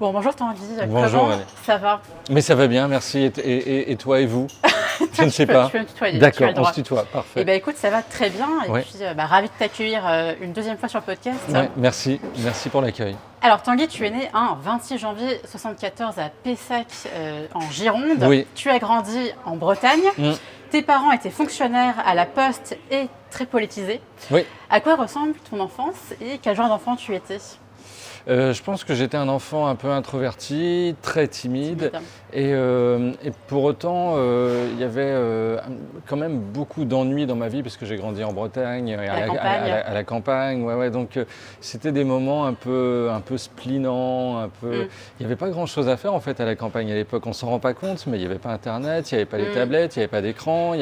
Bon, bonjour Tanguy, Bonjour, comment ça va? Mais ça va bien, merci. Et toi et vous? Je ne sais pas. Tu peux me tutoyer. D'accord, on se tutoie, parfait. Eh bien écoute, ça va très bien. Et Ouais. puis, ravi de t'accueillir une deuxième fois sur le podcast. Ouais, merci pour l'accueil. Alors Tanguy, tu es né un 26 janvier 1974 à Pessac, en Gironde. Oui. Tu as grandi en Bretagne. Tes parents étaient fonctionnaires à la Poste et très politisés. Oui. À quoi ressemble ton enfance et quel genre d'enfant tu étais? Je pense que j'étais un enfant un peu introverti, très timide. Et pour autant, il y avait quand même beaucoup d'ennuis dans ma vie parce que j'ai grandi en Bretagne, à la campagne. Ouais, donc c'était des moments un peu splinants, il n'y avait pas grand-chose à faire en fait à la campagne à l'époque. On s'en rend pas compte, mais il n'y avait pas Internet, il n'y avait pas les tablettes, il n'y avait pas d'écran.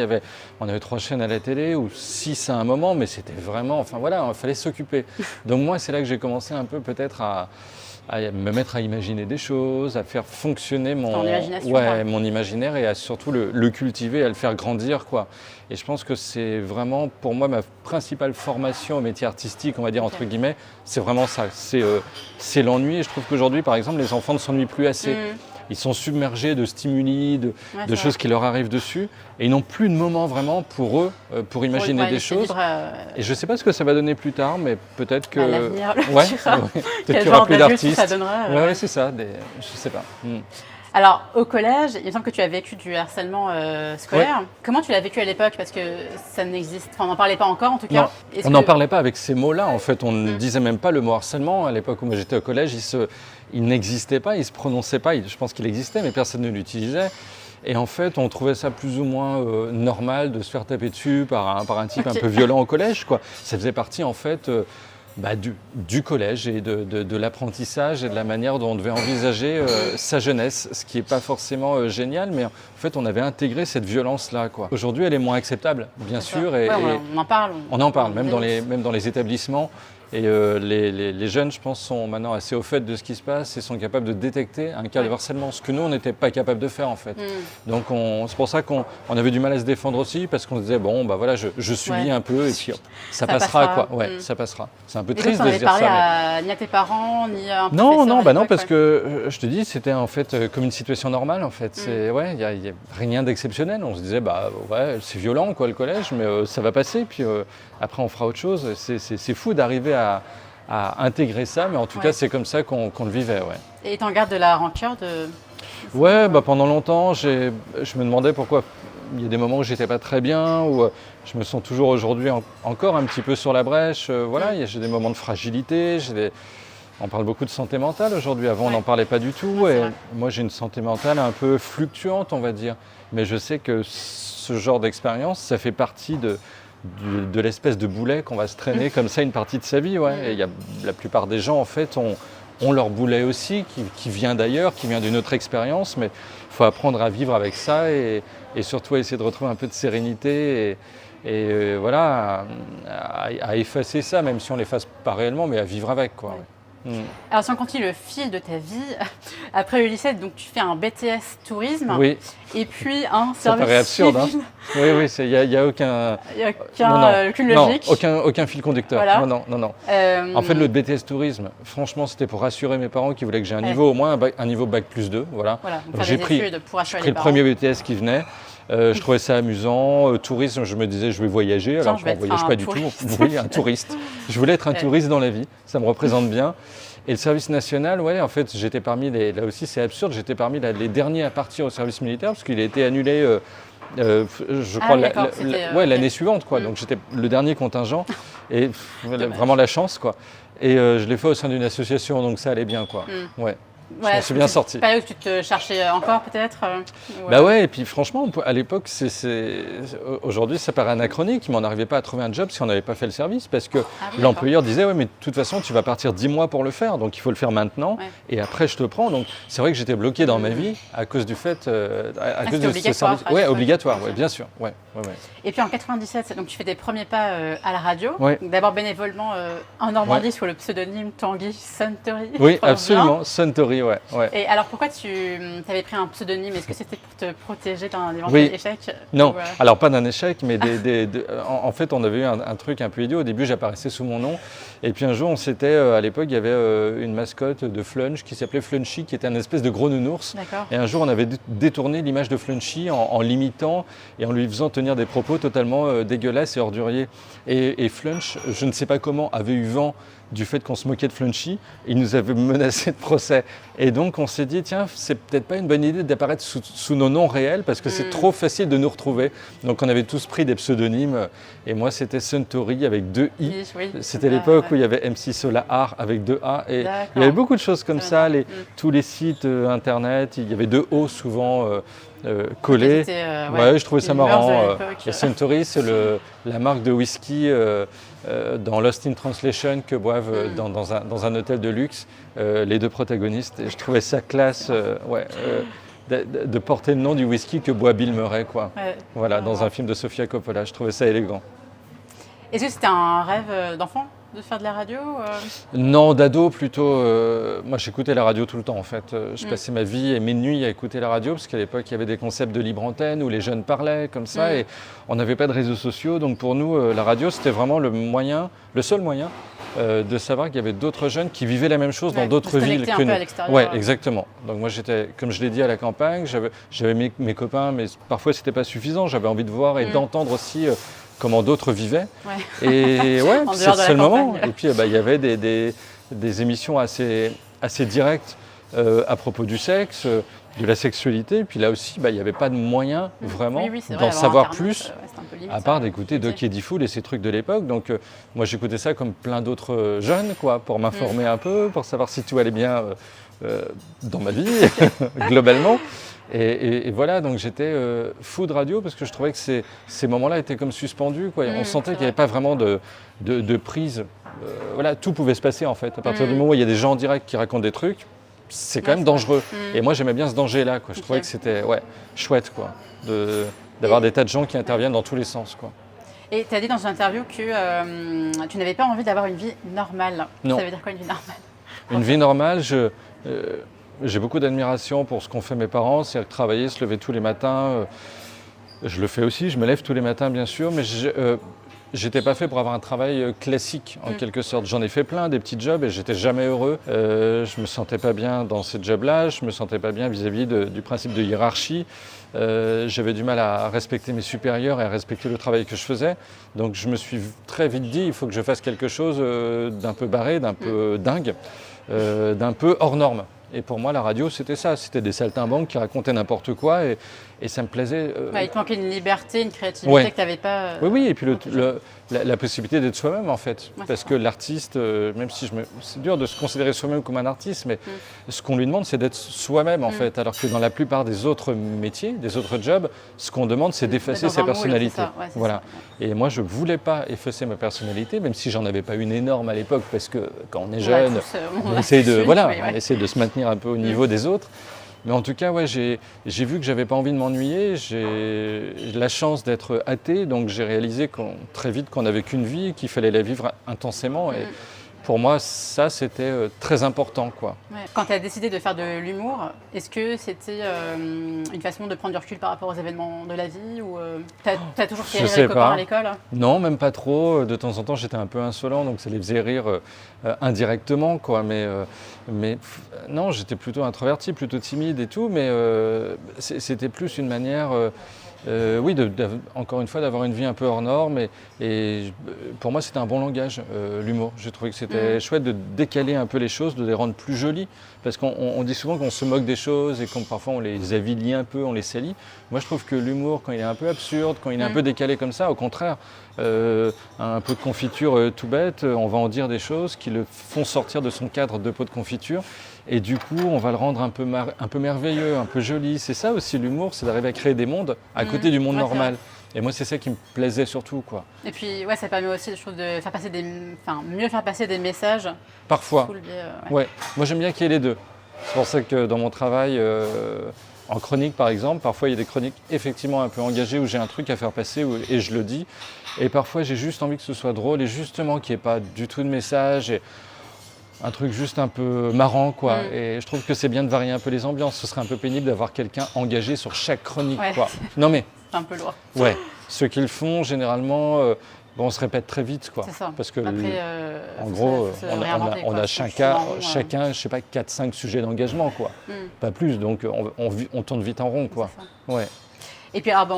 On avait 3 chaînes à la télé ou 6 à un moment, mais c'était vraiment, enfin voilà, il fallait s'occuper. Donc moi, c'est là que j'ai commencé un peu peut-être à me mettre à imaginer des choses, à faire fonctionner mon imaginaire et à surtout le cultiver, à le faire grandir, quoi. Et je pense que c'est vraiment pour moi ma principale formation au métier artistique, on va dire entre guillemets, c'est vraiment ça. C'est l'ennui et je trouve qu'aujourd'hui, par exemple, les enfants ne s'ennuient plus assez. Ils sont submergés de stimuli, de choses qui leur arrivent dessus et ils n'ont plus de moment vraiment pour eux, pour imaginer des choses. Et je ne sais pas ce que ça va donner plus tard, mais peut-être que... l'avenir le dira. Peut-être qu'il y aura plus d'artistes. Ça donnera. Ouais, c'est ça, je ne sais pas. Alors, au collège, il me semble que tu as vécu du harcèlement scolaire. Ouais. Comment tu l'as vécu à l'époque? Parce que ça n'existe, on n'en parlait pas encore en tout cas. Non, on n'en parlait pas avec ces mots-là. En fait, on ne disait même pas le mot harcèlement. À l'époque où moi j'étais au collège, il n'existait pas, il ne se prononçait pas. Je pense qu'il existait, mais personne ne l'utilisait. Et en fait, on trouvait ça plus ou moins normal de se faire taper dessus par un type un peu violent au collège, quoi. Ça faisait partie en fait... du collège et de l'apprentissage et de la manière dont on devait envisager sa jeunesse, ce qui n'est pas forcément génial, mais en fait on avait intégré cette violence-là, quoi. Aujourd'hui elle est moins acceptable, bien sûr, et on en parle. On en parle, même dans les établissements. Et les jeunes, je pense, sont maintenant assez au fait de ce qui se passe et sont capables de détecter un cas de harcèlement, ce que nous, on n'était pas capable de faire, en fait. Donc, c'est pour ça qu'on avait du mal à se défendre aussi, parce qu'on se disait, bon, bah voilà, je subis un peu et puis ça passera, quoi. Ouais, ça passera. C'est un peu triste de se dire ça. Ni à tes parents, ni à un Non, parce que, je te dis, c'était en fait comme une situation normale, en fait. Il n'y a rien d'exceptionnel. On se disait, bah ouais, c'est violent, quoi, le collège, mais ça va passer, puis après, on fera autre chose. C'est fou d'arriver à intégrer ça, mais en tout cas, c'est comme ça qu'on le vivait. Ouais. Et t'en gardes de la rancœur Ouais, pendant longtemps, je me demandais pourquoi il y a des moments où j'étais pas très bien, où je me sens toujours aujourd'hui encore un petit peu sur la brèche. J'ai des moments de fragilité, on parle beaucoup de santé mentale aujourd'hui, avant on n'en parlait pas du tout. Et moi, j'ai une santé mentale un peu fluctuante, on va dire. Mais je sais que ce genre d'expérience, ça fait partie de l'espèce de boulet qu'on va se traîner comme ça une partie de sa vie. Ouais. Et la plupart des gens, en fait, ont leur boulet aussi, qui vient d'ailleurs, qui vient d'une autre expérience, mais il faut apprendre à vivre avec ça et surtout essayer de retrouver un peu de sérénité et voilà, à effacer ça, même si on ne l'efface pas réellement, mais à vivre avec, quoi. Ouais. Alors si on continue le fil de ta vie, après le lycée, donc tu fais un BTS tourisme et puis un service. Ça paraît absurde, hein. Oui, il n'y a aucun... aucune logique. Aucun fil conducteur. Voilà. Non. En fait, le BTS tourisme, franchement, c'était pour rassurer mes parents qui voulaient que j'ai un niveau, au moins un niveau bac plus 2. Voilà. Donc j'ai pris le premier BTS qui venait. Je trouvais ça amusant. Tourisme, je me disais, je vais voyager. Alors, je ne voyage pas du tout. Oui, un touriste. Je voulais être un touriste dans la vie. Ça me représente bien. Et le service national, en fait, j'étais parmi là aussi, c'est absurde, j'étais parmi les derniers à partir au service militaire parce qu'il a été annulé, je crois, l'année suivante, quoi. Donc, j'étais le dernier contingent et vraiment la chance, quoi. Et je l'ai fait au sein d'une association, donc ça allait bien, quoi. Ouais. Je m'en suis bien sorti. C'est pas là où tu te cherchais encore peut-être et puis franchement, à l'époque, aujourd'hui ça paraît anachronique, mais on n'arrivait pas à trouver un job si on n'avait pas fait le service, parce que l'employeur disait, mais de toute façon, tu vas partir 10 mois pour le faire, donc il faut le faire maintenant, et après je te prends. Donc c'est vrai que j'étais bloqué dans ma vie à cause du fait, à cause de ce service. Obligatoire, bien sûr. Ouais. Et puis en 97, donc tu fais tes premiers pas à la radio, d'abord bénévolement en Normandie sous le pseudonyme Tanguy Suntory. Oui, absolument, Suntory. Oui, ouais. Et alors, pourquoi tu avais pris un pseudonyme? Est-ce que c'était pour te protéger d'un éventuel échec? Non, alors pas d'un échec, mais en fait, on avait eu un truc un peu idiot. Au début, j'apparaissais sous mon nom. Et puis un jour, à l'époque, il y avait une mascotte de Flunch qui s'appelait Flunchy, qui était un espèce de gros nounours. Et un jour, on avait détourné l'image de Flunchy en l'imitant et en lui faisant tenir des propos totalement dégueulasses et orduriers. Et Flunch, je ne sais pas comment, avait eu vent du fait qu'on se moquait de Flunchy, il nous avait menacé de procès. Et donc on s'est dit, tiens, c'est peut-être pas une bonne idée d'apparaître sous nos noms réels parce que c'est trop facile de nous retrouver. Donc on avait tous pris des pseudonymes. Et moi, c'était Suntory avec 2 I. Oui, c'était l'époque où il y avait MC Solar avec 2 A. Et il y avait beaucoup de choses comme ça. Tous les sites internet, il y avait 2 O souvent collés. Je trouvais ça marrant. Et Suntory, c'est la marque de whisky dans Lost in Translation que boivent dans un hôtel de luxe les 2 protagonistes. Et je trouvais ça classe de porter le nom du whisky que boit Bill Murray, quoi. Dans un film de Sofia Coppola. Je trouvais ça élégant. Est-ce que c'était un rêve d'enfant de faire de la radio Non, d'ado plutôt. Moi, j'écoutais la radio tout le temps, en fait. Je passais ma vie et mes nuits à écouter la radio, parce qu'à l'époque, il y avait des concepts de libre antenne où les jeunes parlaient comme ça, et on n'avait pas de réseaux sociaux. Donc pour nous, la radio, c'était vraiment le seul moyen de savoir qu'il y avait d'autres jeunes qui vivaient la même chose dans d'autres villes que nous. Oui, exactement. Donc moi, j'étais, comme je l'ai dit, à la campagne. J'avais mes copains, mais parfois, c'était pas suffisant. J'avais envie de voir et d'entendre aussi comment d'autres vivaient. Et c'est le seul moment. Et puis, il y avait des émissions assez directes à propos du sexe, de la sexualité. Et puis là aussi, il n'y avait pas de moyen vraiment d'en savoir plus, à part d'écouter Doc Eddie Fool et ces trucs de l'époque. Donc, moi, j'écoutais ça comme plein d'autres jeunes, quoi, pour m'informer un peu, pour savoir si tout allait bien dans ma vie, globalement. Et voilà, donc j'étais fou de radio parce que je trouvais que ces moments-là étaient comme suspendus, quoi. On sentait qu'il n'y avait pas vraiment de prise. Tout pouvait se passer, en fait. À partir du moment où il y a des gens en direct qui racontent des trucs, c'est quand même dangereux. Et moi, j'aimais bien ce danger-là, quoi. Je trouvais que c'était chouette, quoi, d'avoir des tas de gens qui interviennent dans tous les sens, quoi. Et tu as dit dans une interview que tu n'avais pas envie d'avoir une vie normale. Non. Ça veut dire quoi, une vie normale? Une vie normale, j'ai beaucoup d'admiration pour ce qu'ont fait mes parents, c'est-à-dire travailler, se lever tous les matins. Je le fais aussi, je me lève tous les matins, bien sûr, mais j'étais pas fait pour avoir un travail classique, en quelque sorte. J'en ai fait plein, des petits jobs, et j'étais jamais heureux. Je me sentais pas bien dans ces jobs-là, je me sentais pas bien vis-à-vis du principe de hiérarchie. J'avais du mal à respecter mes supérieurs et à respecter le travail que je faisais. Donc je me suis très vite dit, il faut que je fasse quelque chose d'un peu barré, d'un peu dingue, d'un peu hors norme. Et pour moi, la radio, c'était ça. C'était des saltimbanques qui racontaient n'importe quoi et ça me plaisait. Il te manquait une liberté, une créativité que tu n'avais pas. Oui, et puis la possibilité d'être soi-même, en fait. Parce que l'artiste, même si c'est dur de se considérer soi-même comme un artiste, mais ce qu'on lui demande, c'est d'être soi-même, en fait. Alors que dans la plupart des autres métiers, des autres jobs, ce qu'on demande, c'est d'effacer sa personnalité. Voilà. Et moi, je ne voulais pas effacer ma personnalité, même si j'en avais pas une énorme à l'époque, parce que quand on est jeune, on essaie de se maintenir un peu au niveau des autres. Mais en tout cas, j'ai vu que j'avais pas envie de m'ennuyer. J'ai la chance d'être athée, donc j'ai réalisé très vite qu'on n'avait qu'une vie, qu'il fallait la vivre intensément. Et pour moi, ça, c'était très important, quoi. Quand tu as décidé de faire de l'humour, est-ce que c'était une façon de prendre du recul par rapport aux événements de la vie ou tu as toujours fait rire les copains à l'école? Non, même pas trop. De temps en temps, j'étais un peu insolent, donc ça les faisait rire indirectement, quoi. Mais non, j'étais plutôt introverti, plutôt timide et tout, mais c'était plus une manière... encore une fois, d'avoir une vie un peu hors norme. Et pour moi, c'était un bon langage, l'humour. J'ai trouvé que c'était chouette de décaler un peu les choses, de les rendre plus jolies. Parce qu'on dit souvent qu'on se moque des choses et qu'on parfois on les avilit un peu, on les salit. Moi, je trouve que l'humour, quand il est un peu absurde, quand il est un peu décalé comme ça, au contraire, un pot de confiture tout bête, on va en dire des choses qui le font sortir de son cadre de pot de confiture. Et du coup, on va le rendre un peu merveilleux, un peu joli. C'est ça aussi l'humour, c'est d'arriver à créer des mondes à côté du monde normal. Et moi, c'est ça qui me plaisait surtout, quoi. Et puis, ça permet aussi, je trouve, de faire passer mieux faire passer des messages. Parfois. Moi, j'aime bien qu'il y ait les deux. C'est pour ça que dans mon travail, en chronique, par exemple, parfois, il y a des chroniques effectivement un peu engagées où j'ai un truc à faire passer et je le dis. Et parfois, j'ai juste envie que ce soit drôle et justement qu'il n'y ait pas du tout de message. un truc juste un peu marrant, quoi. Et je trouve que c'est bien de varier un peu les ambiances. Ce serait un peu pénible d'avoir quelqu'un engagé sur chaque chronique, quoi. Non mais, c'est un peu lourd. ouais, ceux qui le font, généralement, on se répète très vite, quoi. C'est ça. Parce que, après, en gros, on a chacun, je sais pas, 4-5 sujets d'engagement, quoi. Pas plus, donc on tourne vite en rond, quoi. Ouais. Et puis, après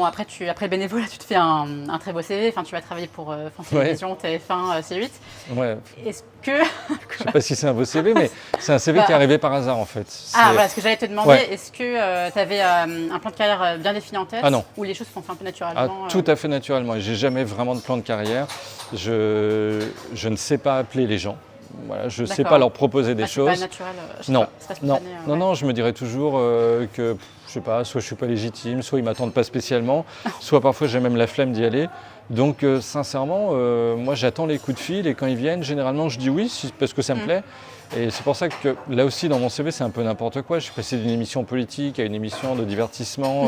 le bénévolat, tu te fais un très beau CV. Enfin, tu vas travailler pour France Télévisions, TF1, C8. Ouais. Est-ce que... Je sais pas si c'est un beau CV, mais c'est un CV qui est arrivé par hasard, en fait. Voilà, ce que j'allais te demander. Ouais. Est-ce que tu avais un plan de carrière bien défini en tête? Ah non. Ou les choses se font un peu naturellement? Tout à fait naturellement. J'ai jamais vraiment de plan de carrière. Je ne sais pas appeler les gens. Voilà, je ne sais pas leur proposer des choses. C'est pas naturel. Non, je me dirais toujours que, je sais pas, soit je suis pas légitime, soit ils m'attendent pas spécialement, soit parfois j'ai même la flemme d'y aller. Donc sincèrement, moi j'attends les coups de fil et quand ils viennent, généralement je dis oui parce que ça me plaît. Et c'est pour ça que là aussi dans mon CV c'est un peu n'importe quoi. Je suis passé d'une émission politique à une émission de divertissement.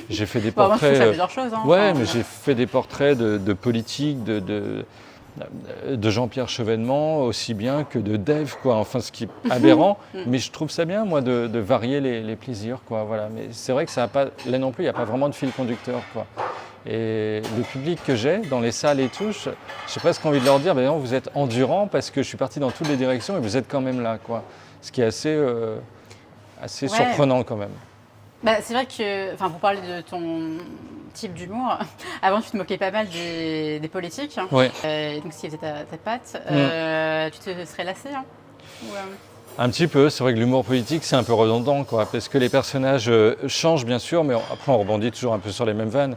J'ai fait des portraits. Moi, je fais plusieurs choses. Mais j'ai fait des portraits de politiques, de Jean-Pierre Chevènement aussi bien que de Dave, quoi. Enfin, ce qui est aberrant, mais je trouve ça bien, moi, de varier les plaisirs, quoi. Voilà. Mais c'est vrai que ça a pas, là non plus, il n'y a pas vraiment de fil conducteur, quoi. Et le public que j'ai dans les salles et tout, j'ai presque envie de leur dire, non, vous êtes endurant parce que je suis parti dans toutes les directions et vous êtes quand même là, quoi. Ce qui est assez surprenant quand même. C'est vrai que, pour parler de ton type d'humour, avant tu te moquais pas mal des politiques, ouais. Donc ce qui faisait ta patte, tu te serais lassé Un petit peu, c'est vrai que l'humour politique c'est un peu redondant, quoi, parce que les personnages changent bien sûr, mais après on rebondit toujours un peu sur les mêmes vannes.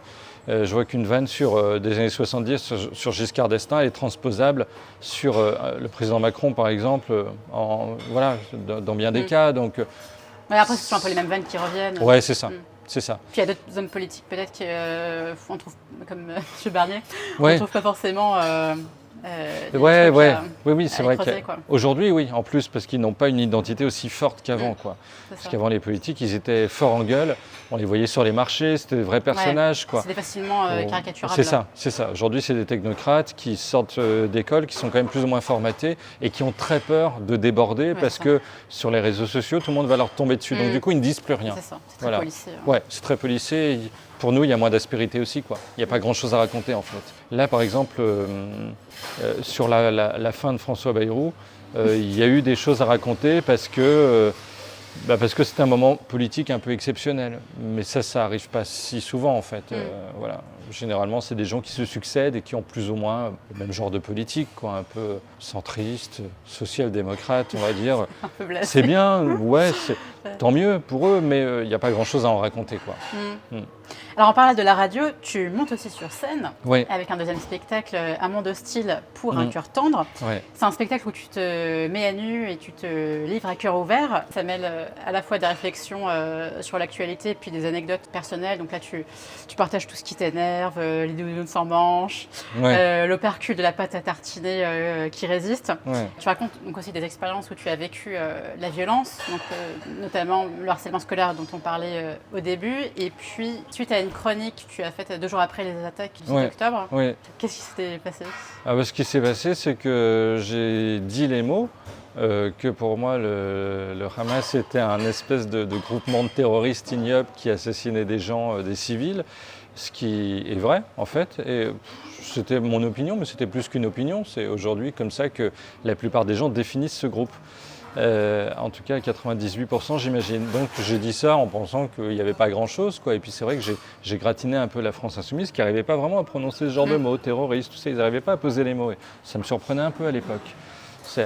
Je vois qu'une vanne des années 70 sur Giscard d'Estaing est transposable sur le président Macron par exemple, dans bien des cas. Donc, après, ce sont un peu les mêmes vannes qui reviennent. Ouais, c'est ça. C'est ça. Puis il y a d'autres hommes politiques peut-être qu'on trouve, comme M. Barnier, on ne trouve pas forcément... Oui, c'est vrai qu'aujourd'hui, oui, en plus, parce qu'ils n'ont pas une identité aussi forte qu'avant, quoi. Parce qu'avant, les politiques, ils étaient forts en gueule, on les voyait sur les marchés, c'était des vrais personnages, quoi. C'était facilement caricaturables. C'est ça. Aujourd'hui, c'est des technocrates qui sortent d'école, qui sont quand même plus ou moins formatés et qui ont très peur de déborder parce que sur les réseaux sociaux, tout le monde va leur tomber dessus. Donc, du coup, ils ne disent plus rien. C'est ça, c'est très policé. Ouais, c'est très policé. Pour nous, il y a moins d'aspérité aussi, quoi. Il n'y a pas grand-chose à raconter, en fait. Là, par exemple, sur la fin de François Bayrou, il y a eu des choses à raconter parce que c'était un moment politique un peu exceptionnel. Mais ça n'arrive pas si souvent, en fait. Voilà. Généralement, c'est des gens qui se succèdent et qui ont plus ou moins le même genre de politique, quoi, un peu centriste, social-démocrate, on va dire. Un peu blasé. C'est bien, tant mieux pour eux, mais il n'y a pas grand-chose à en raconter, quoi. Alors, en parlant de la radio, tu montes aussi sur scène avec un deuxième spectacle, Un monde hostile pour un cœur tendre. C'est un spectacle où tu te mets à nu et tu te livres à cœur ouvert. Ça mêle à la fois des réflexions sur l'actualité et puis des anecdotes personnelles. Donc là, tu partages tout ce qui t'énerve, les doudounes sans manches, l'opercule de la pâte à tartiner qui résiste. Tu racontes donc aussi des expériences où tu as vécu la violence, donc, notamment le harcèlement scolaire dont on parlait au début. Et puis, suite à une chronique que tu as faite 2 jours après les attaques du 10 octobre, qu'est-ce qui s'était passé? Ce qui s'est passé, c'est que j'ai dit les mots, que pour moi, le Hamas était un espèce de groupement de terroristes ignobles qui assassinait des gens, des civils, ce qui est vrai, en fait. Et c'était mon opinion, mais c'était plus qu'une opinion. C'est aujourd'hui comme ça que la plupart des gens définissent ce groupe. En tout cas 98% j'imagine. Donc j'ai dit ça en pensant qu'il n'y avait pas grand-chose, quoi. Et puis c'est vrai que j'ai gratiné un peu la France Insoumise qui n'arrivait pas vraiment à prononcer ce genre de mots, terroristes, tout ça, ils n'arrivaient pas à poser les mots. Et ça me surprenait un peu à l'époque.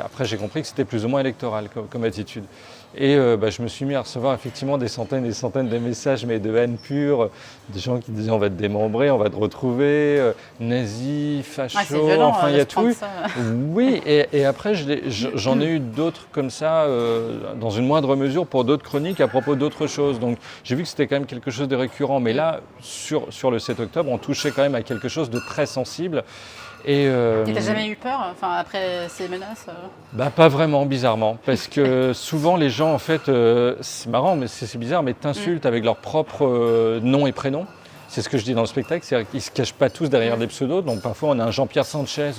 Après j'ai compris que c'était plus ou moins électoral comme attitude. Et je me suis mis à recevoir effectivement des centaines et des centaines de messages, mais de haine pure, des gens qui disaient on va te démembrer, on va te retrouver, nazis, fachos, violent, enfin il y a tout. Ça. Oui, et après j'en ai eu d'autres comme ça, dans une moindre mesure pour d'autres chroniques à propos d'autres choses. Donc j'ai vu que c'était quand même quelque chose de récurrent, mais là, sur le 7 octobre, on touchait quand même à quelque chose de très sensible. Et t'as jamais eu peur, après ces menaces Pas vraiment, bizarrement, parce que souvent les gens, en fait, c'est marrant, mais c'est bizarre, mais t'insultent avec leur propre nom et prénom. c'est ce que je dis dans le spectacle, c'est qu'ils ne se cachent pas tous derrière des pseudos. Donc parfois on a un Jean-Pierre Sanchez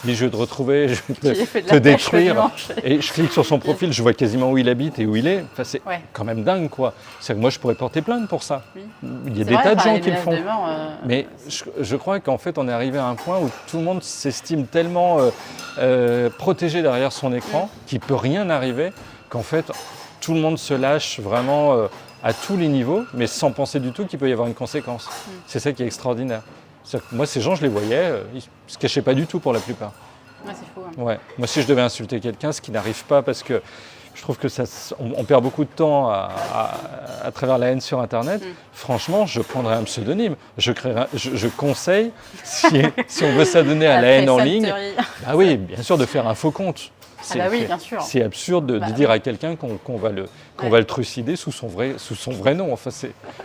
qui dit je vais te retrouver, je vais te détruire. Et je clique sur son profil, je vois quasiment où il habite et où il est. Enfin, c'est quand même dingue, quoi. C'est que moi je pourrais porter plainte pour ça. Oui. Il y a des tas de gens qui le font. Mais je crois qu'en fait on est arrivé à un point où tout le monde s'estime tellement protégé derrière son écran qu'il ne peut rien arriver, qu'en fait tout le monde se lâche vraiment à tous les niveaux, mais sans penser du tout qu'il peut y avoir une conséquence. C'est ça qui est extraordinaire. Moi, ces gens, je les voyais, ils ne se cachaient pas du tout pour la plupart. Ouais, c'est fou. Hein. Ouais. Moi, si je devais insulter quelqu'un, ce qui n'arrive pas parce que je trouve que on perd beaucoup de temps à travers la haine sur Internet. Franchement, je prendrais un pseudonyme. Je conseille, si on veut s'adonner à la haine en ligne, bah oui, bien sûr, de faire un faux compte. Bien sûr. C'est absurde de dire à quelqu'un qu'on va le trucider sous son vrai nom. Enfin,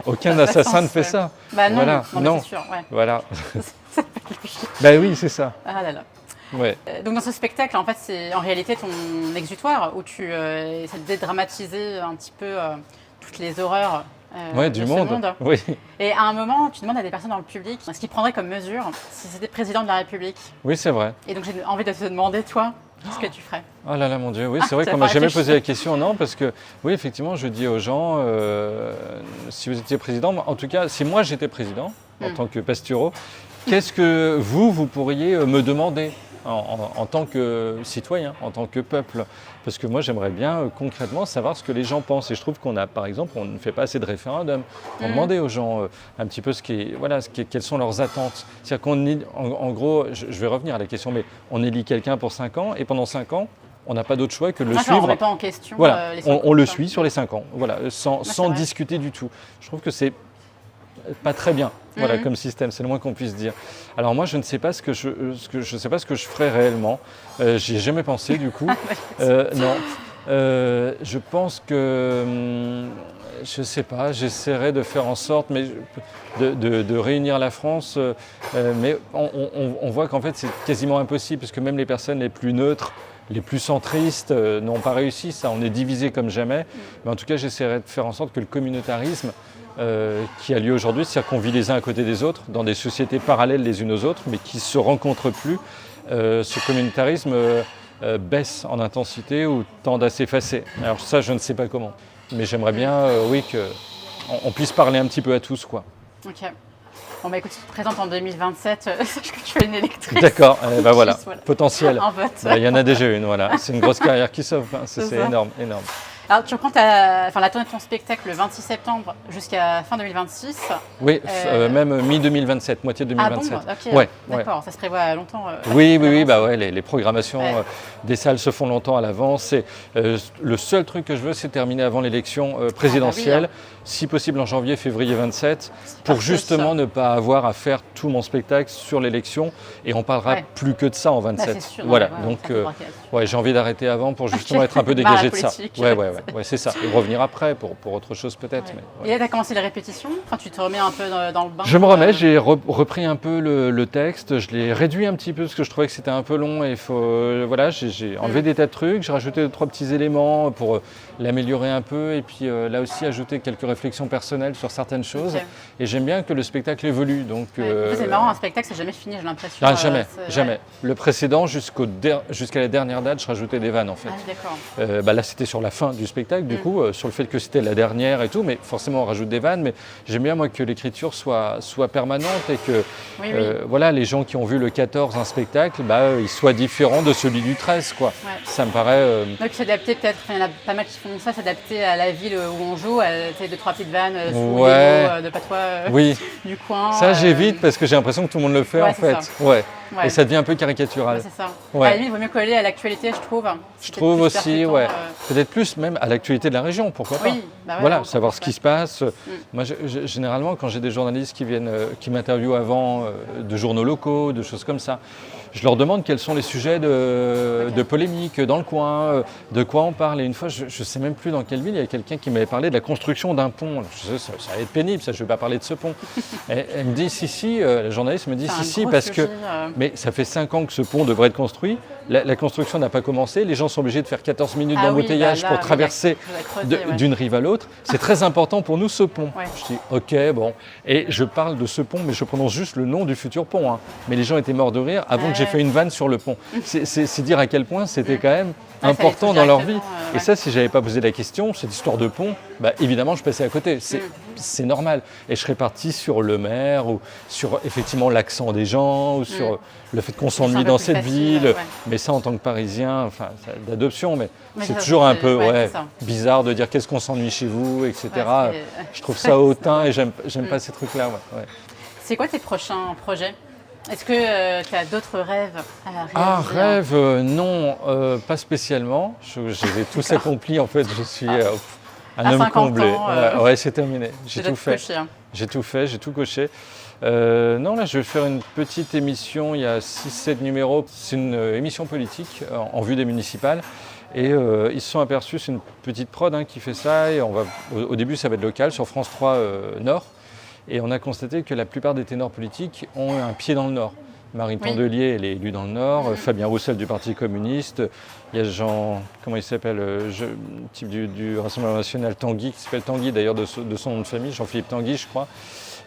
aucun assassin ne fait ça. Bah non, voilà. Non. C'est sûr. Ouais. Voilà. Ben oui, c'est ça. Ah là là. Ouais. Donc dans ce spectacle, en fait, c'est en réalité ton exutoire où tu essaies de dédramatiser un petit peu toutes les horreurs du monde. Oui. Et à un moment, tu demandes à des personnes dans le public ce qu'ils prendraient comme mesure si c'était président de la République. Oui, c'est vrai. Et donc j'ai envie de te demander, toi, ce que tu ferais. Oh là là, mon Dieu, oui, c'est vrai qu'on m'a jamais posé la question, non, parce que, oui, effectivement, je dis aux gens, si vous étiez président, en tout cas, si moi j'étais président, en tant que Pastureau, qu'est-ce que vous pourriez me demander en tant que citoyen, en tant que peuple? Parce que moi, j'aimerais bien concrètement savoir ce que les gens pensent. Et je trouve qu'on a, par exemple, on ne fait pas assez de référendums pour demander aux gens un petit peu quelles sont leurs attentes. C'est-à-dire en gros, je vais revenir à la question, mais on élit quelqu'un pour 5 ans et pendant 5 ans, on n'a pas d'autre choix que de le suivre. On ne met pas en question. Voilà, on le suit sur les 5 ans, voilà, sans discuter du tout. Je trouve que c'est pas très bien, comme système, c'est le moins qu'on puisse dire. Alors moi, je ne sais pas ce que je sais pas ce que je ferais réellement. J'y ai jamais pensé du coup. Non, je pense que je sais pas. J'essaierai de faire en sorte, mais de réunir la France. Mais on voit qu'en fait, c'est quasiment impossible parce que même les personnes les plus neutres, les plus centristes n'ont pas réussi. Ça, on est divisé comme jamais. Mais en tout cas, j'essaierai de faire en sorte que le communautarisme qui a lieu aujourd'hui, c'est-à-dire qu'on vit les uns à côté des autres, dans des sociétés parallèles les unes aux autres, mais qui ne se rencontrent plus, ce communautarisme baisse en intensité ou tend à s'effacer. Alors ça, je ne sais pas comment. Mais j'aimerais bien, qu'on puisse parler un petit peu à tous, quoi. Ok. Bon bah écoute, tu te présentes en 2027, sache que tu es une électrice. D'accord, voilà, potentiel. En vote. Il y en a déjà une, voilà. C'est une grosse carrière qui s'offre, hein. C'est énorme, énorme. Alors, tu reprends la tournée de ton spectacle le 26 septembre jusqu'à fin 2026. Oui, même mi-2027, moitié 2027. Ah bon, ok, d'accord, ça se prévoit longtemps. Oui, les programmations des salles se font longtemps à l'avance. Le seul truc que je veux, c'est terminer avant l'élection présidentielle, si possible en janvier, février 27, pour justement ne pas avoir à faire tout mon spectacle sur l'élection. Et on parlera plus que de ça en 27. Bah, sûr, voilà, donc j'ai envie d'arrêter avant pour justement être un peu dégagé de ça. Ouais, c'est ça. Et revenir après pour autre chose peut-être. Ouais. Mais, Et là, tu as commencé les répétitions. Enfin, tu te remets un peu dans le bain. Je me remets, j'ai repris un peu le texte. Je l'ai réduit un petit peu parce que je trouvais que c'était un peu long. Et j'ai enlevé des tas de trucs. J'ai rajouté 2-3 petits éléments pour l'améliorer un peu. Et puis là aussi, ajouter quelques réflexions personnelles sur certaines choses. Okay. Et j'aime bien que le spectacle évolue. Donc, c'est marrant, un spectacle, c'est jamais fini, j'ai l'impression. Ah, jamais. Le précédent, jusqu'à la dernière date, je rajoutais des vannes en fait. Ah, d'accord. Là, c'était sur la fin du spectacle, du coup, sur le fait que c'était la dernière et tout, mais forcément on rajoute des vannes, mais j'aime bien moi que l'écriture soit permanente et que les gens qui ont vu le 14 un spectacle, ils soient différents de celui du 13, quoi. Ouais. Ça me paraît... Donc s'adapter peut-être, il y en a pas mal qui font ça, s'adapter à la ville où on joue, essayer de 3 petites vannes sous les mots de patois du coin. Ça j'évite parce que j'ai l'impression que tout le monde le fait en fait. Ouais. Et ça devient un peu caricatural. C'est ça. À la limite, il vaut mieux coller à l'actualité, je trouve. Je trouve aussi, peut-être plus même à l'actualité de la région, pourquoi pas. Savoir ce qui se passe. Moi, généralement, quand j'ai des journalistes qui m'interviewent avant de journaux locaux, de choses comme ça, je leur demande quels sont les sujets de polémique dans le coin, de quoi on parle. Et une fois, je ne sais même plus dans quelle ville, il y a quelqu'un qui m'avait parlé de la construction d'un pont. Je sais, ça va être pénible, ça, je ne vais pas parler de ce pont. Et elle me dit, si, la journaliste me dit, si, parce que... Mais ça fait 5 ans que ce pont devrait être construit. La construction n'a pas commencé. Les gens sont obligés de faire 14 minutes d'embouteillage pour traverser d'une rive à l'autre. C'est très important pour nous, ce pont. Ouais. Je dis, ok, bon. Et je parle de ce pont, mais je prononce juste le nom du futur pont. Hein. Mais les gens étaient morts de rire avant que j'ai fait une vanne sur le pont. C'est dire à quel point c'était quand même important dans leur vie. Et ça, si je n'avais pas posé la question, cette histoire de pont, bah, évidemment, je passais à côté. C'est normal. Et je serais parti sur le maire ou sur effectivement l'accent des gens ou sur le fait qu'on s'ennuie dans cette ville. Mais ça, en tant que Parisien, enfin, d'adoption, mais c'est toujours un peu bizarre de dire qu'est-ce qu'on s'ennuie chez vous, etc. Je trouve ça hautain et j'aime pas ces trucs-là. Ouais. C'est quoi tes prochains projets ? Est-ce que tu as d'autres rêves à réaliser ? Non, pas spécialement. Je les ai tous accomplis en fait. Je suis un homme comblé. Ouais, c'est terminé. J'ai tout fait. J'ai tout fait, j'ai tout coché. Non, là, je vais faire une petite émission. Il y a 6-7 numéros. C'est une émission politique en vue des municipales. Et ils se sont aperçus, c'est une petite prod qui fait ça. Et au début, ça va être local sur France 3 Nord. Et on a constaté que la plupart des ténors politiques ont un pied dans le Nord. Marine Tondelier, elle est élue dans le Nord. Fabien Roussel du Parti communiste. Il y a Jean, comment il s'appelle, type du Rassemblement national, Tanguy, qui s'appelle Tanguy d'ailleurs de son nom de famille, Jean-Philippe Tanguy, je crois.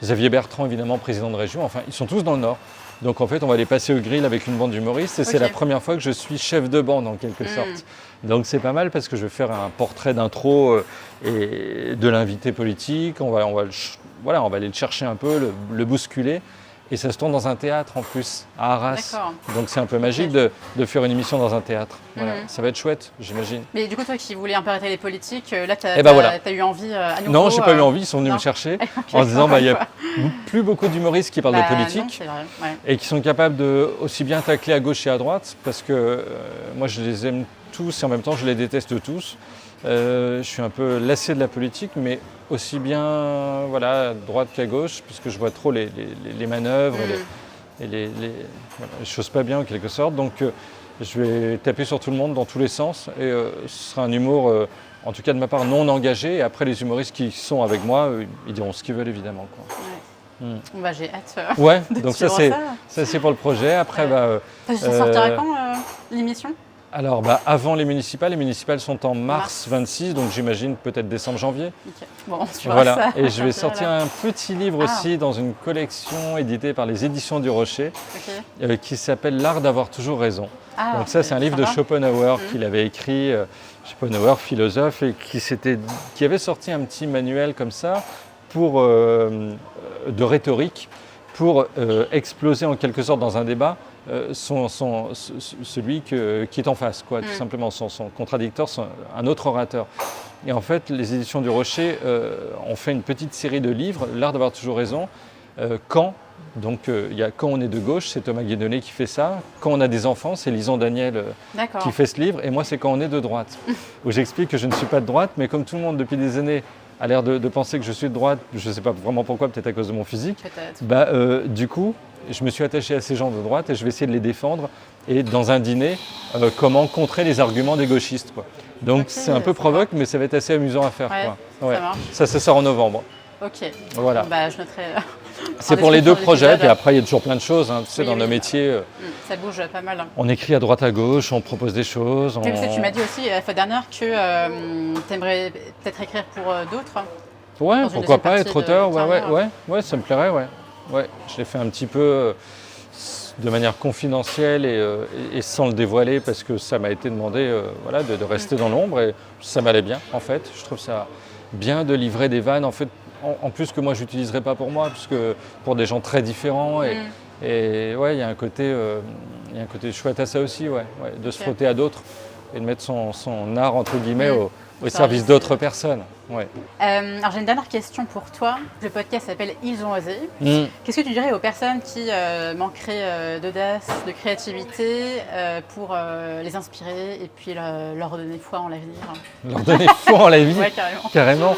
Xavier Bertrand, évidemment, président de région. Enfin, ils sont tous dans le Nord. Donc en fait, on va les passer au grill avec une bande d'humoristes. Et c'est la première fois que je suis chef de bande, en quelque sorte. Donc c'est pas mal parce que je vais faire un portrait d'intro et de l'invité politique. On va aller le chercher un peu, le bousculer. Et ça se tourne dans un théâtre en plus, à Arras. D'accord. Donc c'est un peu magique de faire une émission dans un théâtre. Voilà. Ça va être chouette, j'imagine. Mais du coup, toi qui voulais un peu arrêter les politiques, là, tu as eu envie à nouveau. Non, j'ai pas eu envie, ils sont venus me chercher en disant il n'y a plus beaucoup d'humoristes qui parlent de politique et qui sont capables de aussi bien tacler à gauche et à droite, parce que moi je les aime tous et en même temps je les déteste tous. Je suis un peu lassé de la politique, mais aussi bien à droite qu'à gauche, puisque je vois trop les manœuvres et les choses pas bien en quelque sorte. Donc je vais taper sur tout le monde dans tous les sens et ce sera un humour, en tout cas de ma part, non engagé. Et après, les humoristes qui sont avec moi, ils diront ce qu'ils veulent évidemment. Quoi. J'ai hâte. Donc ça c'est pour le projet. Après, ça sortira quand l'émission ? Alors, avant les municipales sont en mars 26, donc j'imagine peut-être décembre-janvier. Okay. Bon, ça. Et je vais sortir un petit livre aussi dans une collection éditée par les Éditions du Rocher, qui s'appelle L'art d'avoir toujours raison. Donc ça, c'est un livre de Schopenhauer qu'il avait écrit, Schopenhauer, philosophe, et qui avait sorti un petit manuel comme ça de rhétorique pour exploser en quelque sorte dans un débat celui qui est en face, tout simplement, son contradicteur, un autre orateur. Et en fait, les Éditions du Rocher ont fait une petite série de livres, L'art d'avoir toujours raison, quand il y a Quand on est de gauche, c'est Thomas Guédonné qui fait ça. Quand on a des enfants, c'est Lison Daniel qui fait ce livre. Et moi, c'est Quand on est de droite, où j'explique que je ne suis pas de droite, mais comme tout le monde depuis des années a l'air de penser que je suis de droite, je ne sais pas vraiment pourquoi, peut-être à cause de mon physique, du coup, je me suis attaché à ces gens de droite et je vais essayer de les défendre. Et dans un dîner, comment contrer les arguments des gauchistes. Donc c'est un peu provoque, mais ça va être assez amusant à faire. Ça sort en novembre. Ok. Voilà. Je noterai. C'est pour les deux projets, puis après il y a toujours plein de choses. Tu sais, dans nos métiers. Ça bouge pas mal. On écrit à droite à gauche, on propose des choses. Tu m'as dit aussi la fois dernière que tu aimerais peut-être écrire pour d'autres. Ouais, pourquoi pas être auteur. Ouais, ça me plairait, ouais. Je l'ai fait un petit peu de manière confidentielle et sans le dévoiler parce que ça m'a été demandé de rester dans l'ombre et ça m'allait bien en fait. Je trouve ça bien de livrer des vannes en fait, en plus que moi je n'utiliserai pas pour moi, puisque pour des gens très différents et il y a un côté chouette à ça aussi, de se frotter à d'autres et de mettre son art entre guillemets au service d'autres personnes. Alors j'ai une dernière question pour toi. Le podcast s'appelle Ils ont osé. Qu'est-ce que tu dirais aux personnes qui manqueraient d'audace, de créativité pour les inspirer et puis leur donner foi en l'avenir ? Leur donner foi en l'avenir ? Carrément.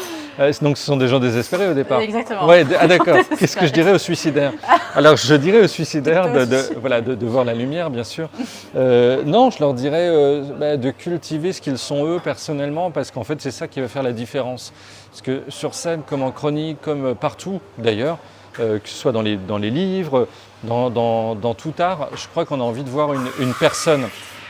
Donc ce sont des gens désespérés au départ. Exactement. Ouais, d'accord. Qu'est-ce que je dirais aux suicidaires? Alors je dirais aux suicidaires de voir la lumière, bien sûr. Non, je leur dirais de cultiver ce qu'ils sont eux personnellement, parce qu'en fait c'est ça qui va faire la différence. Parce que sur scène, comme en chronique, comme partout d'ailleurs, que ce soit dans les livres, dans tout art, je crois qu'on a envie de voir une personne.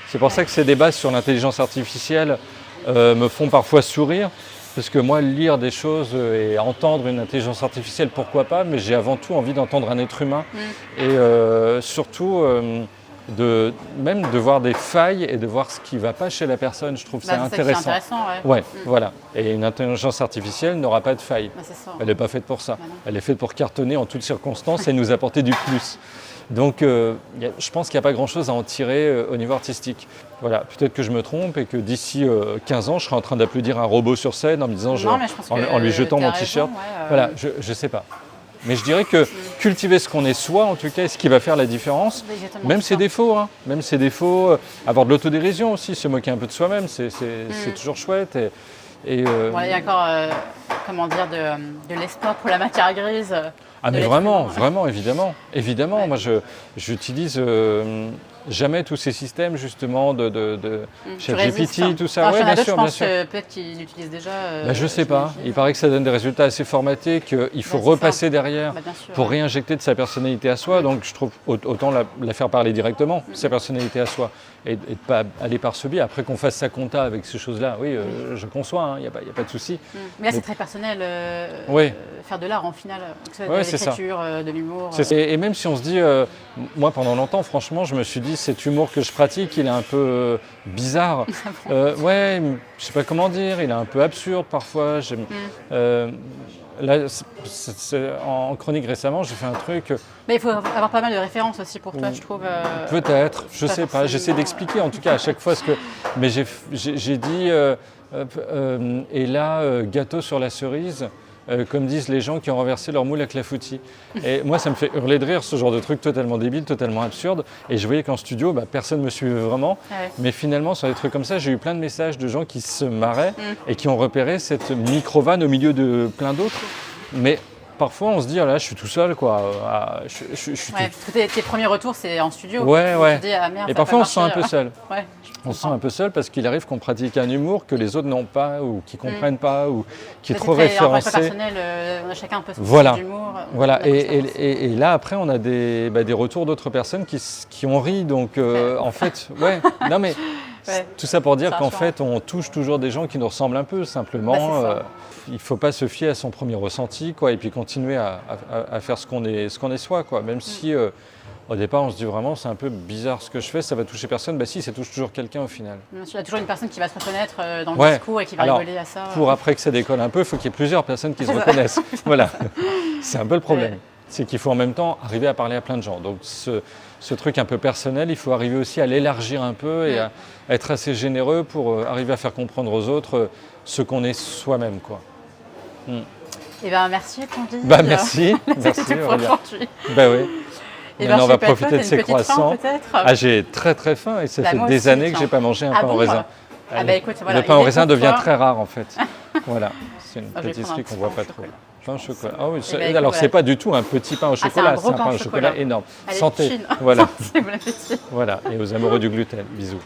C'est pour ça que ces débats sur l'intelligence artificielle me font parfois sourire. Parce que moi, lire des choses et entendre une intelligence artificielle, pourquoi pas, mais j'ai avant tout envie d'entendre un être humain. Et surtout, même de voir des failles et de voir ce qui ne va pas chez la personne. Je trouve ça intéressant. C'est intéressant, ouais. Voilà. Et une intelligence artificielle n'aura pas de failles. Elle n'est pas faite pour ça. Elle est faite pour cartonner en toutes circonstances et nous apporter du plus. Donc je pense qu'il n'y a pas grand-chose à en tirer au niveau artistique. Voilà, peut-être que je me trompe et que d'ici 15 ans, je serai en train d'applaudir un robot sur scène en me disant, en lui jetant mon t-shirt. Voilà, je ne sais pas. Mais je dirais que cultiver ce qu'on est soi, en tout cas, est ce qui va faire la différence. Même ses défauts, même ses défauts, avoir de l'autodérision aussi, se moquer un peu de soi-même, c'est toujours chouette. Il y a encore, de l'espoir pour la matière grise. Mais vraiment, évidemment. Évidemment, moi j'utilise jamais tous ces systèmes justement de ChatGPT, tout ça. Ouais, bien sûr. Peut-être qu'ils l'utilisent déjà. Je sais pas. Il paraît que ça donne des résultats assez formatés, qu'il faut repasser derrière pour réinjecter de sa personnalité à soi. Donc je trouve autant la faire parler directement, sa personnalité à soi, et de pas aller par ce biais. Après qu'on fasse sa compta avec ces choses-là, oui, je conçois, il n'y a pas de souci. Mais là c'est très personnel, faire de l'art en final, que ce soit de l'écriture, de l'humour. Et même si on se dit, moi pendant longtemps, franchement, je me suis dit, cet humour que je pratique, il est un peu bizarre. Je sais pas comment dire, il est un peu absurde parfois. Là, en chronique récemment, j'ai fait un truc. Mais il faut avoir pas mal de références aussi pour toi, je trouve. Peut-être, je sais pas. J'essaie d'expliquer en tout cas à chaque fois ce que. Mais j'ai dit, et là, gâteau sur la cerise. Comme disent les gens qui ont renversé leur moule à clafoutis. Et moi, ça me fait hurler de rire, ce genre de truc totalement débile, totalement absurde. Et je voyais qu'en studio, personne ne me suivait vraiment. Mais finalement, sur des trucs comme ça, j'ai eu plein de messages de gens qui se marraient et qui ont repéré cette micro-vanne au milieu de plein d'autres. Mais parfois, on se dit, là, je suis tout seul, quoi. Tes premiers retours, c'est en studio. Ouais. Tu dis, merde, et parfois, on se sent un peu seul. On se sent un peu seul parce qu'il arrive qu'on pratique un humour que les autres n'ont pas ou qui ne comprennent pas ou qui est trop référencé. Personnel, on a chacun un peu son style d'humour. Voilà. Et là, après, on a des retours d'autres personnes qui ont ri. Donc, en fait, non mais tout ça pour dire qu'en fait, on touche toujours des gens qui nous ressemblent un peu, simplement. Il ne faut pas se fier à son premier ressenti, quoi, et puis continuer à faire ce qu'on est soi, quoi. Même si... au départ, on se dit vraiment, c'est un peu bizarre ce que je fais, ça va toucher personne. Si, ça touche toujours quelqu'un au final. Il y a toujours une personne qui va se reconnaître dans le discours et qui va rigoler à ça. Pour après que ça décolle un peu, il faut qu'il y ait plusieurs personnes qui se reconnaissent. Voilà, c'est un peu le problème. C'est qu'il faut en même temps arriver à parler à plein de gens. Donc ce truc un peu personnel, il faut arriver aussi à l'élargir un peu et à être assez généreux pour arriver à faire comprendre aux autres ce qu'on est soi-même, quoi. Merci Tanguy. Merci. C'était pour aujourd'hui. Oui. Maintenant, on va profiter de ces croissants. J'ai très très faim et ça fait des années que je n'ai pas mangé un pain au raisin. Le pain au raisin devient très rare en fait. Voilà, c'est une pâtisserie qu'on ne voit pas trop. Pain au chocolat. Alors c'est pas du tout un petit pain au chocolat, c'est un pain au chocolat énorme. Santé. Voilà. Voilà. Et aux amoureux du gluten. Bisous.